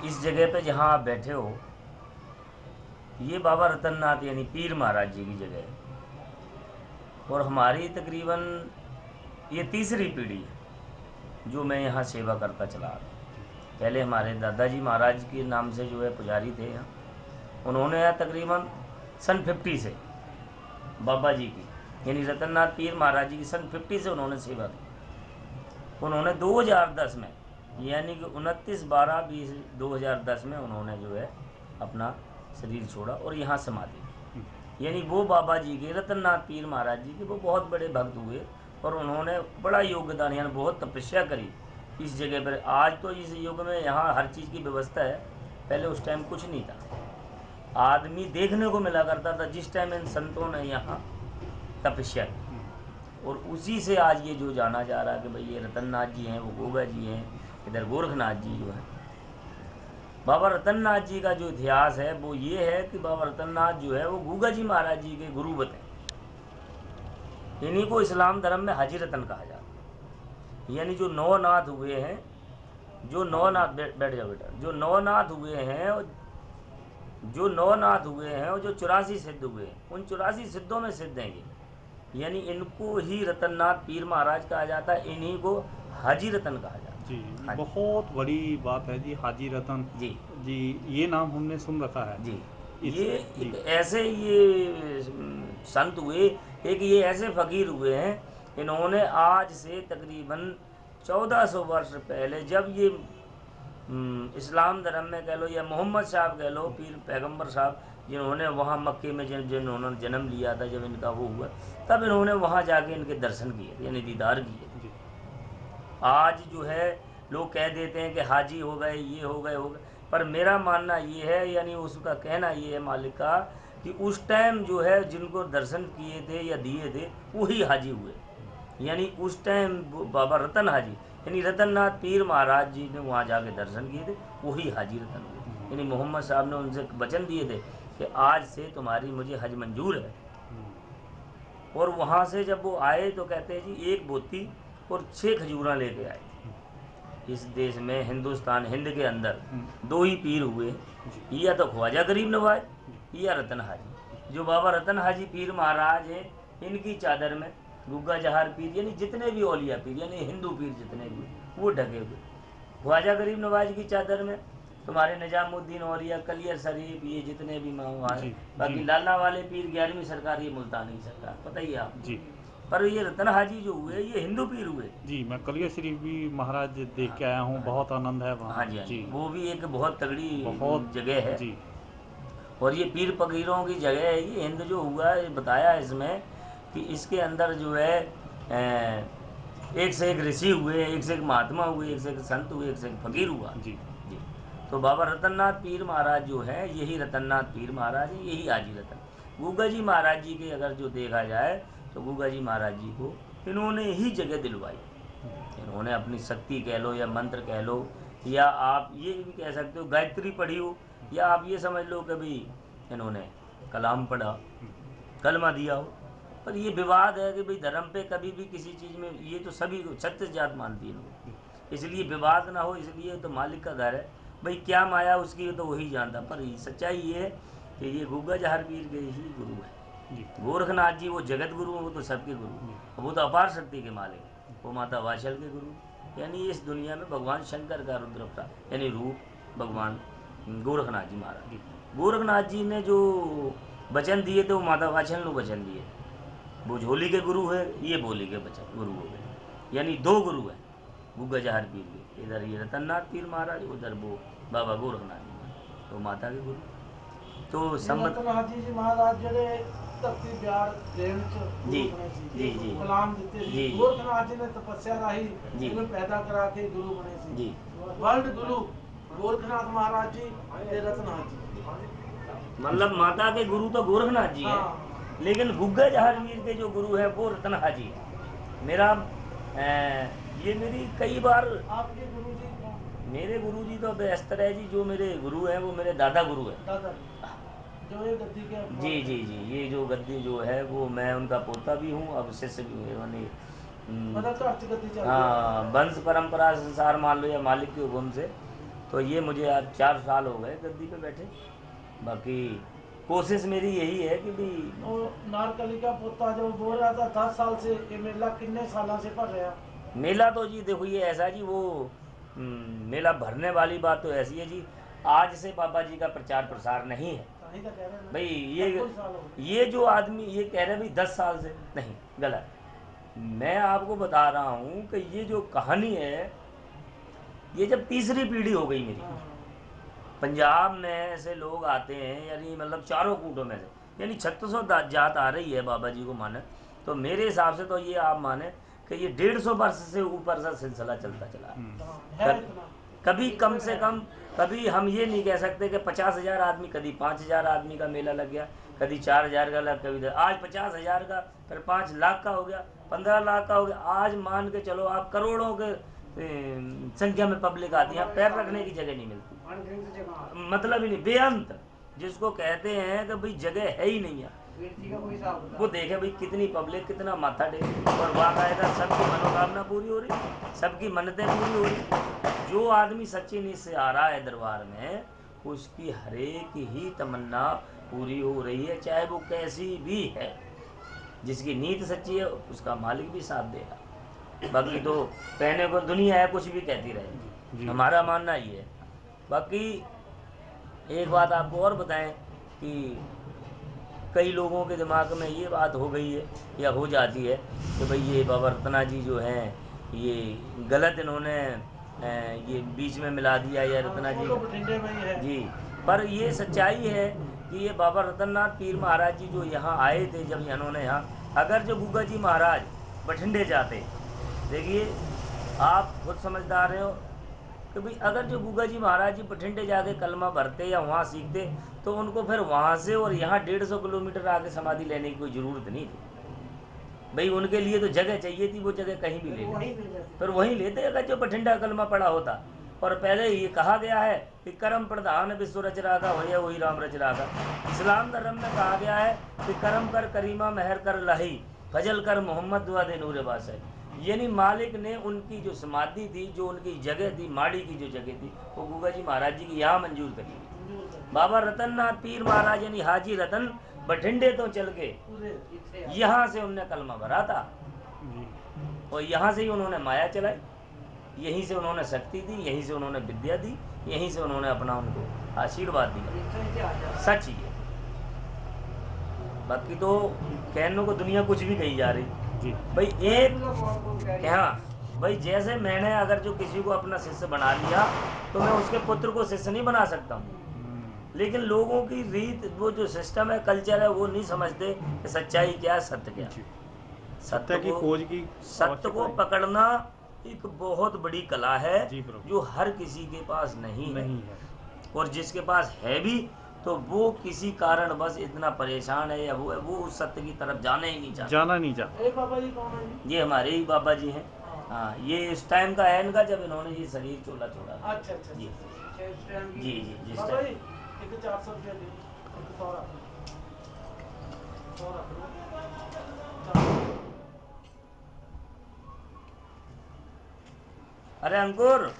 इस जगह पे जहाँ आप बैठे हो, ये बाबा रतननाथ यानी पीर महाराज जी की जगह है। और हमारी तकरीबन ये तीसरी पीढ़ी है जो मैं यहाँ सेवा करता चला आ रहा हूँ। पहले हमारे दादाजी महाराज के नाम से जो है पुजारी थे यहाँ, उन्होंने यहाँ तकरीबन सन 50 से बाबा जी की यानी रतननाथ पीर महाराज जी की सन 50 से उन्होंने सेवा की। उन्होंने 2010 में यानी कि 29/12/2010 में उन्होंने जो है अपना शरीर छोड़ा और यहाँ समाधि ली। यानी वो बाबा जी के रतननाथ पीर महाराज जी के वो बहुत बड़े भक्त हुए और उन्होंने बड़ा योगदान यानी बहुत तपस्या करी इस जगह पर। आज तो इस युग में यहाँ हर चीज़ की व्यवस्था है, पहले उस टाइम कुछ नहीं था। आदमी देखने को मिला करता था जिस टाइम इन संतों ने यहाँ तपस्या की। और उसी से आज ये जो जाना जा रहा है कि भाई ये रतननाथ जी हैं, वो गोगा जी हैं, इधर गोरखनाथ जी जो हैं। बाबा रतननाथ जी का जो इतिहास है वो ये है कि बाबा रतननाथ जो है वो गूगा जी महाराज जी के गुरुवत हैं। इन्हीं को इस्लाम धर्म में हाजी रतन कहा जाता है। यानी जो नौनाथ हुए हैं, जो नौनाथ बैठ जाओ बेटा, जो नौनाथ हुए हैं, जो नौनाथ हुए हैं और जो 84 सिद्ध हुए हैं, उन 84 सिद्धों में सिद्ध हैं ये। यानी इनको ही रतननाथ पीर महाराज कहा जाता है, इन्हीं को हाजी रतन कहा जाता है। जी, हाँ बहुत बड़ी बात है जी, हाजी रतन जी जी। ये नाम हमने सुन रखा है। जी। इस ये जी एक ऐसे ये संत हुए, एक ये ऐसे फकीर हुए हैं, इन्होंने आज से तकरीबन 1400 वर्ष पहले जब ये इस्लाम धर्म में कह लो या मोहम्मद साहब कह लो, पीर पैगंबर साहब जिन्होंने वहाँ मक्के में जिन्होंने जन्म लिया था, जब इनका वो हुआ तब इन्होंने वहाँ जाके इनके दर्शन किए थे यानी दीदार किए थे। जी आज जो है लोग कह देते हैं कि हाजी हो गए, ये हो गए, हो गए, पर मेरा मानना ये है यानी उसका कहना ये है मालिक का कि उस टाइम जो है जिनको दर्शन किए थे या दिए थे वही हाजी हुए। यानी उस टाइम बाबा रतन हाजी यानी रतननाथ पीर महाराज जी ने वहाँ जाके दर्शन किए थे, वही हाजी रतन हुए। यानी मोहम्मद साहब ने उनसे वचन दिए थे कि आज से तुम्हारी मुझे हज मंजूर है। और वहाँ से जब वो आए तो कहते हैं जी एक बोती और 6 खजूरा लेके आए थे। इस देश में हिंदुस्तान हिंद के अंदर दो ही पीर हुए, या तो ख्वाजा गरीब नवाज या रतन हाजी। जो बाबा रतन हाजी पीर महाराज हैं, इनकी चादर में गुग्गा जहार पीर यानी जितने भी औलिया पीर यानी हिंदू पीर जितने भी वो ढके हुए। ख्वाजा गरीब नवाज की चादर में तुम्हारे निजामुद्दीन औलिया कलियर शरीफ ये जितने भी माओ आए। जी जी बाकी लाला वाले पीर 11वीं सरकार ये मुल्तानी सरकार पता ही है आपको। जी पर ये रतन हाजी जो हुए ये हिंदू पीर हुए। जी। मैं कलिया शरीफ भी महाराज देख हाँ के आया हूँ, हाँ बहुत आनंद है हाँ वहाँ जी हाँ जी, जी। वो भी एक बहुत तगड़ी बहुत जगह है। जी और ये पीर फकीरों की जगह है। ये हिंद जो हुआ है बताया इसमें कि इसके अंदर जो है एक से एक ऋषि हुए, एक से एक महात्मा हुए, एक से एक संत हुए, एक से एक जी फकीर हुआ। जी जी। तो बाबा रतननाथ पीर महाराज जो है यही रतननाथ पीर महाराज है, यही आजी रतन। गूगा जी महाराज जी के अगर जो देखा जाए तो गूगा जी महाराज जी को इन्होंने ही जगह दिलवाई। इन्होंने अपनी शक्ति कह लो या मंत्र कह लो या आप ये भी कह सकते हो गायत्री पढ़ी हो, या आप ये समझ लो कि भाई इन्होंने कलाम पढ़ा, कलमा दिया हो। पर ये विवाद है कि भाई धर्म पे कभी भी किसी चीज़ में ये तो सभी को 36 जात मानती है इनको, इसलिए विवाद ना हो, इसलिए तो मालिक का घर है भाई, क्या माया उसकी तो वही जानता। पर सच्चाई ये है कि ये गुग्गा जहर पीर के ही गुरु है। जी गोरखनाथ जी वो जगत गुरु हैं, वो तो सबके गुरु जी हैं, वो तो अपार शक्ति के मालिक हैं। वो माता वाशल के गुरु, यानी इस दुनिया में भगवान शंकर का रुद्र अवतार यानी रूप भगवान गोरखनाथ जी जी महाराज। गोरखनाथ जी ने जो वचन दिए थे वो माता वाचन ने वचन दिए थे। वो झोली के गुरु है, ये बोली के बचन गुरु हो गए। यानी दो गुरु हैं गुग्गा जहर पीर के, इधर ये रतननाथ पीर महाराज, उधर वो बाबा गोरखनाथ जी महाराज, तो माता के गुरु। तो ये संबत रतन हाजी जी महाराज जड़े धरती ब्यार देन च जी गुरु बने सी, जी जी कलाम दिते सी। जी जी गोरखनाथ जी ने तपस्या राही जी इन्हें पैदा करा के गुरु बने सी। जी वर्ल्ड गुरु गोरखनाथ महाराज जी ते रतन हाजी जी। मतलब माता के गुरु तो गोरखनाथ जी हैं, हाँ। लेकिन गुग्गा जहांगीर के जो गुरु हैं वो रतन हाजी है। मेरा ये मेरी कई बार आपके गुरु जी कौन? मेरे गुरु जी तो बेहतर है जी, जो मेरे गुरु हैं वो मेरे दादा गुरु हैं। दादा जी जो ये गद्दी के जी मालिक जी हैं। जी, ये जो गद्दी जो है वो मैं उनका पोता भी हूँ, अब शिष्य भी हूँ यानी मतलब घर च गद्दी चलती आ रही हाँ वंश परंपरा संसार मान लो या मालिक के हुक्म से। तो ये मुझे आज 4 साल हो गए गद्दी पे बैठे। बाकी कोशिश मेरी यही है कि भी वो नारकली का पोता जो बोल रहा था 10 साल से ये मेला कितने सालों से भर रहा। मेला तो जी देखो ये ऐसा जी वो मेला भरने वाली बात तो ऐसी है जी, आज से बाबा जी का प्रचार प्रसार नहीं है कहीं तो कह रहे हैं ना, भाई। 10 साल हो गए। ये जो आदमी ये कह रहे हैं भाई 10 साल से, नहीं, गलत। मैं आपको बता रहा हूँ कि ये जो कहानी है ये जब तीसरी पीढ़ी हो गई मेरी। हाँ, पंजाब में ऐसे लोग आते हैं, यानी मतलब चारों कूटों में से, यानी 3600 जात आ रही है बाबा जी को माने, तो मेरे हिसाब से तो ये आप माने कि ये 150 वर्ष से ऊपर से सिलसिला चलता चला है। हाँ, है कभी इतना। कभी कम से है। कम, कभी हम ये नहीं कह सकते कि 50,000 आदमी, कभी 5,000 आदमी का मेला लग गया, कभी 4,000 का लग, कभी आज 50,000 का, फिर 5 लाख का हो गया, 15 लाख का हो गया, आज मान के चलो आप करोड़ों के संख्या में पब्लिक आती है, पैर रखने की जगह नहीं मिलती, मतलब ही नहीं, बेअंत जिसको कहते हैं कि भाई जगह है ही नहीं है। वो देखे भाई कितनी पब्लिक, कितना माथा टेक, और बाकायदा सबकी मनोकामना पूरी हो रही, सबकी मन्नतें पूरी हो रही। जो आदमी सच्ची नीयत से आ रहा है दरबार में, उसकी हर एक ही तमन्ना पूरी हो रही है, चाहे वो कैसी भी है। जिसकी नीयत सच्ची है उसका मालिक भी साथ देगा। बाकी तो कहने को दुनिया है, कुछ भी कहती रहे, जी। हमारा मानना ये है। बाकी एक बात आपको और बताएं कि कई लोगों के दिमाग में ये बात हो गई है या हो जाती है कि भाई ये बाबा रत्ना जी जो हैं ये गलत इन्होंने ये बीच में मिला दिया, या रत्ना वो जी तो बठिंडे में ही है। जी। पर ये सच्चाई है कि ये बाबा रतननाथ पीर महाराज जी जो यहाँ आए थे, जब इन्होंने यहाँ, अगर जो गुगा जी महाराज बठिंडे जाते, देखिए आप खुद समझदार हो कि भाई अगर जो गुगा जी महाराज जी बठिंडे जाके कलमा भरते या वहाँ सीखते, तो उनको फिर वहाँ से और यहाँ 150 किलोमीटर आके समाधि लेने की कोई ज़रूरत नहीं थी। भाई उनके लिए तो जगह चाहिए थी, वो जगह कहीं भी ले लेते, फिर वहीं लेते अगर जो बठिंडा कलमा पड़ा होता। और पहले ये कहा गया है कि कर्म प्रधान विश्व रच रागा होया वही राम रच रागा। इस्लाम धर्म में कहा गया है कि कर्म कर करीमा मेहर कर लाही, फजल कर मोहम्मद दुआ दे नूर बास है। यानी मालिक ने उनकी जो समाधि थी, जो उनकी जगह थी, माड़ी की जो जगह थी, वो गुगा जी महाराज जी की यहाँ मंजूर करी हुई थी। बाबा रतननाथ पीर महाराज यानी हाजी रतन बठिंडे तो चल के यहाँ से उन्होंने कलमा भरा था, जी। और यहाँ से ही उन्होंने माया चलाई, यहीं से उन्होंने शक्ति दी, यहीं से उन्होंने विद्या दी, यहीं से उन्होंने अपना उनको आशीर्वाद दिया। सच ये। बाकी तो कहने को दुनिया कुछ भी कही जा रही जी। भाई, एक हाँ भाई, जैसे मैंने अगर जो किसी को अपना शिष्य बना लिया, तो मैं उसके पुत्र को शिष्य नहीं बना सकता हूँ। लेकिन लोगों की रीत, वो जो सिस्टम है, कल्चर है, वो नहीं समझते कि सच्चाई क्या है, सत्य क्या। जी। सत्य सत्य की को खोज की सत्य को आवश्यकता है। पकड़ना एक बहुत बड़ी कला है, जी प्रभु। जो हर किसी के पास नहीं है। नहीं है। और जिसके पास है भी, तो वो किसी कारण बस इतना परेशान है या वो है, वो उस सत्य की तरफ जाना ही नहीं चाहता। जाना नहीं चाहता। ए बाबा जी कौन है जी? ये हमारे ही बाबा जी हैं। हाँ। हाँ, ये इस टाइम का है इनका, जब इन्होंने ये शरीर चोला छोड़ा। अच्छा अच्छा जी अच्छा, इस टाइम की। जी जी, जिस बाबा जी टाइम। एक 400 रुपया दे, एक 100 रख लो, 100 रख लो, 400। अरे अंकुर,